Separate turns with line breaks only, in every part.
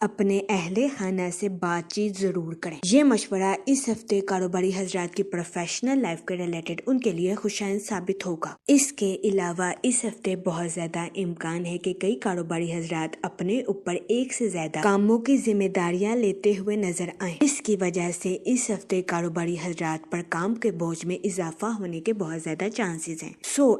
اپنے اہل خانہ سے بات چیت ضرور کریں۔ یہ مشورہ اس ہفتے کاروباری حضرات کی پروفیشنل لائف کے ریلیٹڈ ان کے لیے خوشائند ثابت ہوگا۔ اس کے علاوہ اس ہفتے بہت زیادہ امکان ہے کہ کئی کاروباری حضرات اپنے اوپر ایک سے زیادہ کاموں کی ذمہ داریاں لیتے ہوئے نظر آئیں۔ اس کی وجہ سے اس ہفتے کاروباری حضرات پر کام کے بوجھ میں اضافہ ہونے کے بہت زیادہ چانسز ہیں۔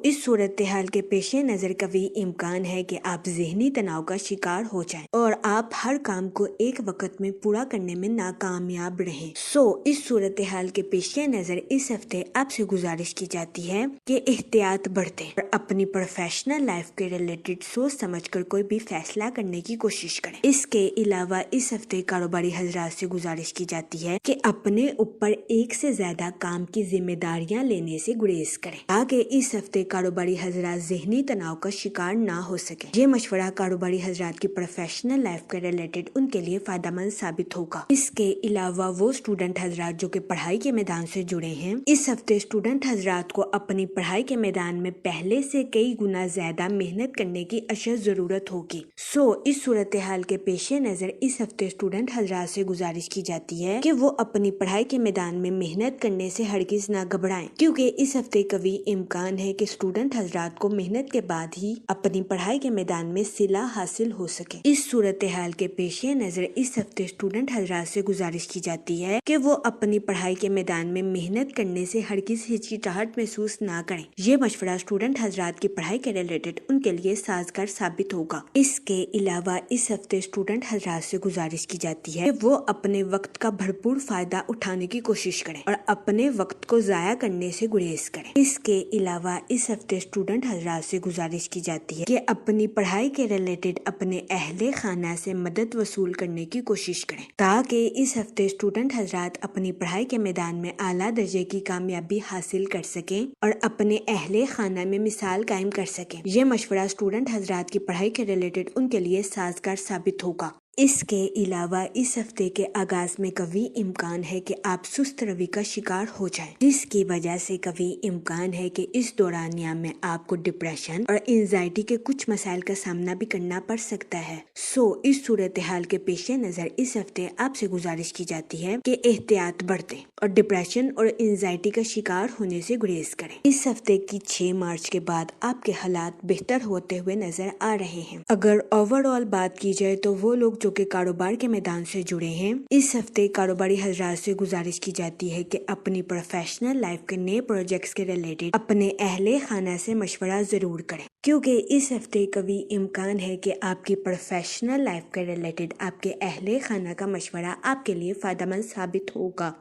اس صورتحال کے پیش نظر قوی امکان ہے کہ آپ ذہنی تناؤ کا شکار ہو جائیں اور آپ ہر کام کو ایک وقت میں پورا کرنے میں ناکامیاب رہیں۔ اس صورتحال کے پیش نظر اس ہفتے آپ سے گزارش کی جاتی ہے کہ احتیاط برتیں اور اپنی پروفیشنل لائف کے ریلیٹڈ سوچ سمجھ کر کوئی بھی فیصلہ کرنے کی کوشش کریں۔ اس کے علاوہ اس ہفتے کاروباری حضرات سے گزارش کی جاتی ہے کہ اپنے اوپر ایک سے زیادہ کام کی ذمہ داریاں لینے سے گریز کریں تاکہ اس ہفتے کاروباری حضرات ذہنی تناؤ کا شکار نہ ہو سکیں۔ یہ مشورہ کاروباری حضرات کی پروفیشنل لائف کے ریلیٹڈ ان کے لیے فائدہ مند ثابت ہوگا۔ اس کے علاوہ وہ اسٹوڈنٹ حضرات جو کہ پڑھائی کے میدان سے جڑے ہیں، اس ہفتے اسٹوڈنٹ حضرات کو اپنی پڑھائی کے میدان میں پہلے سے کئی گنا زیادہ محنت کرنے کی اشد ضرورت ہوگی۔ اس صورتحال کے پیش نظر اس ہفتے اسٹوڈنٹ حضرات سے گزارش کی جاتی ہے کہ وہ اپنی پڑھائی کے میدان میں محنت کرنے سے ہرگز نہ گھبرائیں، کیونکہ اس ہفتے قوی امکان ہے کہ اسٹوڈنٹ حضرات کو محنت کے بعد ہی اپنی پڑھائی کے میدان میں صلاح حاصل ہو سکے۔ اس صورتحال کے پیش نظر اس ہفتے اسٹوڈنٹ حضرات سے گزارش کی جاتی ہے کہ وہ اپنی پڑھائی کے میدان میں محنت کرنے سے ہرگز ہچکچاہٹ محسوس نہ کریں۔ یہ مشورہ اسٹوڈنٹ حضرات کی پڑھائی کے ریلیٹڈ ان کے لیے سازگار ثابت ہوگا۔ اس کے علاوہ اس ہفتے اسٹوڈنٹ حضرات سے گزارش کی جاتی ہے کہ وہ اپنے وقت کا بھرپور فائدہ اٹھانے کی کوشش کریں اور اپنے وقت کو ضائع کرنے سے گریز کریں۔ اس کے علاوہ اس ہفتے اسٹوڈنٹ حضرات سے گزارش کی جاتی ہے کہ اپنی پڑھائی کے ریلیٹڈ اپنے اہل خانہ سے مدد وصول کرنے کی کوشش کریں تاکہ اس ہفتے اسٹوڈنٹ حضرات اپنی پڑھائی کے میدان میں اعلیٰ درجے کی کامیابی حاصل کر سکیں اور اپنے اہل خانہ میں مثال قائم کر سکیں۔ یہ مشورہ اسٹوڈنٹ حضرات کی پڑھائی کے ریلیٹڈ ان کے لیے سازگار ثابت ہوگا۔ اس کے علاوہ اس ہفتے کے آغاز میں قوی امکان ہے کہ آپ سست روی کا شکار ہو جائیں، جس کی وجہ سے قوی امکان ہے کہ اس دورانیہ میں آپ کو ڈپریشن اور انزائٹی کے کچھ مسائل کا سامنا بھی کرنا پڑ سکتا ہے۔ اس صورتحال کے پیش نظر اس ہفتے آپ سے گزارش کی جاتی ہے کہ احتیاط برتیں اور ڈپریشن اور انزائٹی کا شکار ہونے سے گریز کریں۔ اس ہفتے کی 6 مارچ کے بعد آپ کے حالات بہتر ہوتے ہوئے نظر آ رہے ہیں۔ اگر اوور آل بات کی جائے تو وہ لوگ جو کہ کاروبار کے میدان سے جڑے ہیں، اس ہفتے کاروباری حضرات سے گزارش کی جاتی ہے کہ اپنی پروفیشنل لائف کے نئے پروجیکٹس کے ریلیٹڈ اپنے اہل خانہ سے مشورہ ضرور کریں، کیونکہ اس ہفتے قوی امکان ہے کہ آپ کی پروفیشنل لائف کے ریلیٹڈ آپ کے اہل خانہ کا مشورہ آپ کے لیے فائدہ مند ثابت ہوگا۔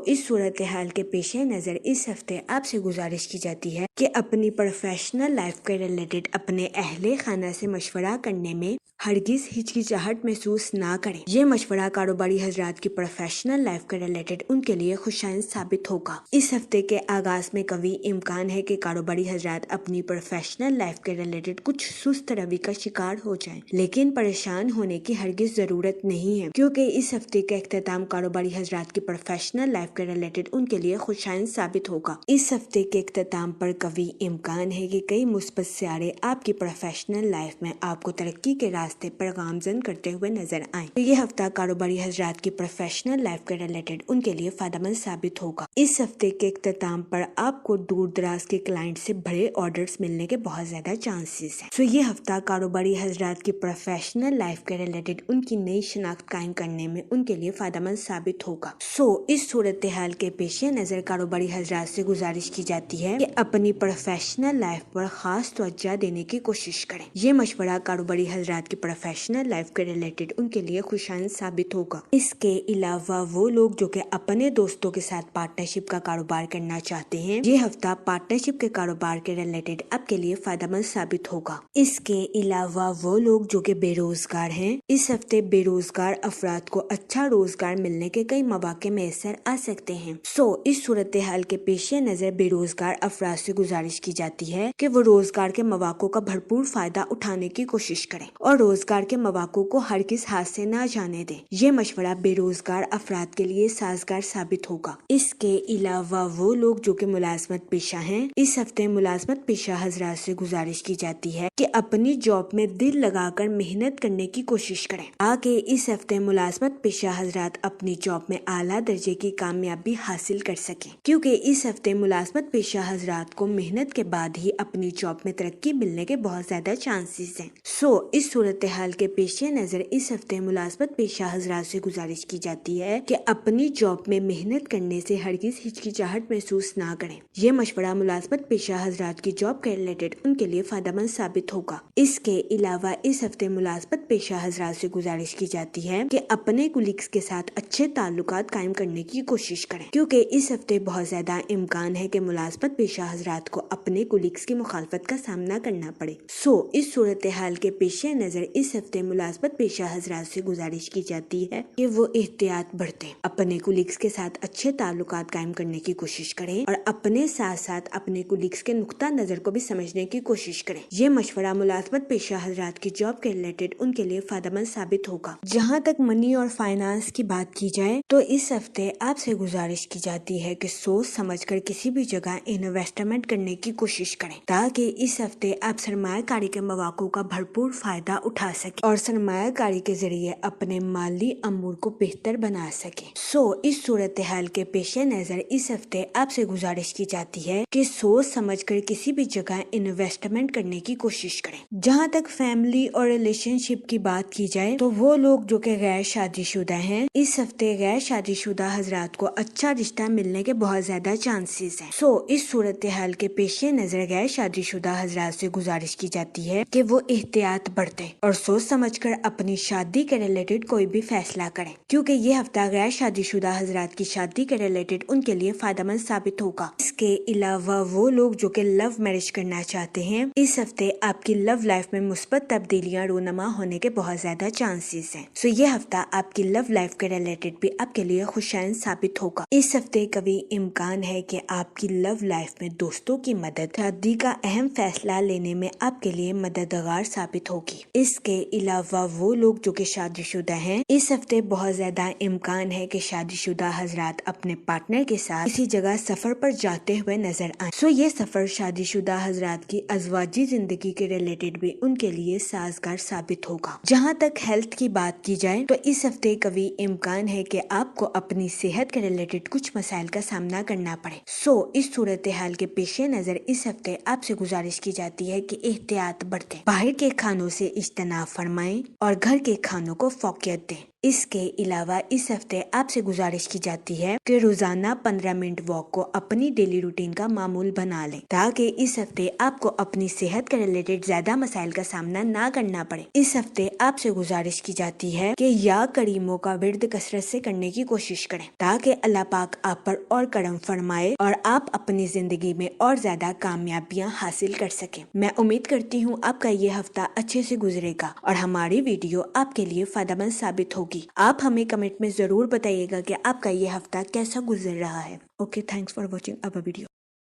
اس صورتحال کے پیش نظر اس ہفتے آپ سے گزارش کی جاتی ہے کہ اپنی پروفیشنل لائف کے ریلیٹڈ اپنے اہل خانہ سے مشورہ کرنے میں ہرگز ہچکچاہٹ محسوس نہ کریں۔ یہ مشورہ کاروباری حضرات کی پروفیشنل لائف کے ریلیٹڈ ان کے لیے خوشائند ثابت ہوگا۔ اس ہفتے کے آغاز میں قوی امکان ہے کہ کاروباری حضرات اپنی پروفیشنل لائف کے ریلیٹڈ کچھ سست روی کا شکار ہو جائیں، لیکن پریشان ہونے کی ہرگز ضرورت نہیں ہے، کیونکہ اس ہفتے کا اختتام کاروباری حضرات کی پروفیشنل لائف کے ریلیٹڈ ان کے لیے خوشائند ثابت ہوگا۔ اس ہفتے کے اختتام پر قوی امکان ہے کہ کئی مثبت سیارے آپ کی پروفیشنل لائف میں آپ کو ترقی کے راستے پر گامزن کرتے ہوئے نظر آئیں۔ یہ ہفتہ کاروباری حضرات کی پروفیشنل لائف کے ریلیٹڈ ان کے لیے فائدہ مند ثابت ہوگا۔ اس ہفتے کے اختتام پر آپ کو دور دراز کے کلائنٹ سے بڑے آرڈرز ملنے کے بہت زیادہ چانسز ہیں۔ یہ ہفتہ کاروباری حضرات کی پروفیشنل لائف کے ریلیٹڈ ان کی نئی شناخت قائم کرنے میں ان کے لیے فائدہ مند ثابت ہوگا۔ اس صورتحال کے پیش نظر کاروباری حضرات سے گزارش کی جاتی ہے کہ اپنی پروفیشنل لائف پر خاص توجہ دینے کی کوشش کریں۔ یہ مشورہ کاروباری حضرات کی پروفیشنل لائف کے ریلیٹڈ ان کے لیے خوشائند ثابت ہوگا۔ اس کے علاوہ وہ لوگ جو کہ اپنے دوستوں کے ساتھ پارٹنرشپ کا کاروبار کرنا چاہتے ہیں، یہ ہفتہ پارٹنرشپ کے کاروبار کے ریلیٹڈ آپ کے لیے فائدہ مند ثابت ہوگا۔ اس کے علاوہ وہ لوگ جو کہ بے روزگار ہیں، اس ہفتے بے روزگار افراد کو اچھا روزگار ملنے کے کئی مواقع میسر آ سکتے ہیں۔ اس صورتحال کے پیش نظر بے روزگار افراد سے گزارش کی جاتی ہے کہ وہ روزگار کے مواقع کا بھرپور فائدہ اٹھانے کی کوشش کریں اور روزگار کے مواقع کو ہرگز ہاتھ سے نہ جانے دیں۔ یہ مشورہ بے روزگار افراد کے لیے سازگار ثابت ہوگا۔ اس کے علاوہ وہ لوگ جو کہ ملازمت پیشہ ہیں، اس ہفتے ملازمت پیشہ حضرات سے گزارش کی جاتی ہے کہ اپنی جاب میں دل لگا کر محنت کرنے کی کوشش کریں تاکہ اس ہفتے ملازمت پیشہ حضرات اپنی جاب میں اعلیٰ درجے کی کامیابی حاصل کر سکیں، کیونکہ اس ہفتے ملازمت پیشہ حضرات کو محنت کے بعد ہی اپنی جاب میں ترقی ملنے کے بہت زیادہ چانسز ہیں۔ اس صورتحال کے پیش نظر اس ہفتے ملازمت پیشہ حضرات سے گزارش کی جاتی ہے کہ اپنی جاب میں محنت کرنے سے ہرگز ہچکچاہٹ محسوس نہ کریں۔ یہ مشورہ ملازمت پیشہ حضرات کی جاب کے ریلیٹڈ ان کے لیے فائدہ مند ثابت ہوگا۔ اس کے علاوہ اس ہفتے ملازمت پیشہ حضرات سے گزارش کی جاتی ہے کہ اپنے کولیگز کے ساتھ اچھے تعلقات قائم کرنے کی کوشش کریں، کیونکہ اس ہفتے بہت زیادہ امکان ہے کہ ملازمت پیشہ حضرات کو اپنے کولیگز کی مخالفت کا سامنا کرنا پڑے۔ اس صورتحال کے پیش نظر اس ہفتے ملازمت پیشہ حضرات سے گزارش کی جاتی ہے کہ وہ احتیاط برتیں، اپنے کولیگز کے ساتھ اچھے تعلقات قائم کرنے کی کوشش کریں اور اپنے ساتھ ساتھ اپنے کولیگز کے نقطہ نظر کو بھی سمجھنے کی کوشش کریں۔ یہ مشورہ ملازمت پیشہ حضرات کی جاب کے ریلیٹڈ ان کے لیے فائدہ مند ثابت ہوگا۔ جہاں تک منی اور فائنانس کی بات کی جائے تو اس ہفتے آپ سے گزارش کی جاتی ہے کہ سوچ سمجھ کر کسی بھی جگہ انویسٹمنٹ کرنے کی کوشش کریں تاکہ اس ہفتے آپ سرمایہ کاری کے مواقع کا بھرپور فائدہ اٹھا سکیں اور سرمایہ کاری کے ذریعے اپنے مالی امور کو بہتر بنا سکیں۔ اس صورتحال کے پیش نظر اس ہفتے آپ سے گزارش کی جاتی ہے کہ سوچ سمجھ کر کسی بھی جگہ انویسٹمنٹ کرنے کی کوشش کریں۔ جہاں تک فیملی اور ریلیشن شپ کی بات کی جائے تو وہ لوگ جو کہ غیر شادی شدہ ہیں، اس ہفتے غیر شادی شدہ حضرات کو اچھا رشتہ ملنے کے بہت زیادہ چانسز ہیں۔ اس صورتحال کے پیش نظر غیر شادی شدہ حضرات سے گزارش کی جاتی ہے کہ وہ احتیاط برتیں اور سوچ سمجھ کر اپنی شادی کے ریلیٹڈ کوئی بھی فیصلہ کریں، کیونکہ یہ ہفتہ غیر شادی شدہ حضرات کی شادی کے ریلیٹڈ ان کے لیے فائدہ مند ثابت ہوگا۔ اس کے علاوہ وہ لوگ جو کہ لو میرج کرنا چاہتے ہیں، اس ہفتے آپ کی لو لائف میں مثبت تبدیلیاں رونما ہونے کے بہت زیادہ چانسز ہیں۔ یہ ہفتہ آپ کی لو لائف کے ریلیٹڈ بھی آپ کے لیے خوشائن ثابت ہوگا۔ اس ہفتے کبھی امکان ہے کہ آپ کی لو لائف میں دوستوں کی مدد شادی کا اہم فیصلہ لینے میں آپ کے لیے مددگار ثابت ہوگی۔ اس کے علاوہ وہ لوگ جو کہ شادی شدہ ہیں، اس ہفتے بہت زیادہ امکان ہے کہ شادی شدہ حضرات اپنے پارٹنر کے ساتھ کسی جگہ سفر پر جاتے ہوئے نظر آئیں۔ یہ سفر شادی شدہ حضرات کی ازواجی زندگی کے ریلیٹڈ بھی ان کے لیے سازگار ثابت ہوگا۔ جہاں تک ہیلتھ کی بات کی جائے تو اس ہفتے کبھی امکان ہے کہ آپ کو اپنی صحت کے ریلیٹڈ کچھ مسائل کا سامنا کرنا پڑے۔ اس صورتحال کے پیش نظر اس ہفتے آپ سے گزارش کی جاتی ہے کہ احتیاط برتیں، باہر کے کھانوں سے اجتناب فرمائیں اور گھر کے کھانوں کو فوقیت دیں۔ اس کے علاوہ اس ہفتے آپ سے گزارش کی جاتی ہے کہ روزانہ 15 منٹ واک کو اپنی ڈیلی روٹین کا معمول بنا لیں تاکہ اس ہفتے آپ کو اپنی صحت کے ریلیٹڈ زیادہ مسائل کا سامنا نہ کرنا پڑے۔ اس ہفتے آپ سے گزارش کی جاتی ہے کہ یا کریموں کا ورد کثرت سے کرنے کی کوشش کریں تاکہ اللہ پاک آپ پر اور کرم فرمائے اور آپ اپنی زندگی میں اور زیادہ کامیابیاں حاصل کر سکیں۔ میں امید کرتی ہوں آپ کا یہ ہفتہ اچھے سے گزرے گا اور ہماری ویڈیو آپ کے لیے فائدہ مند ثابت ہوگی۔ آپ ہمیں کمنٹ میں ضرور بتائیے گا کہ آپ کا یہ ہفتہ کیسا گزر رہا ہے۔ Okay, thanks for watching our video.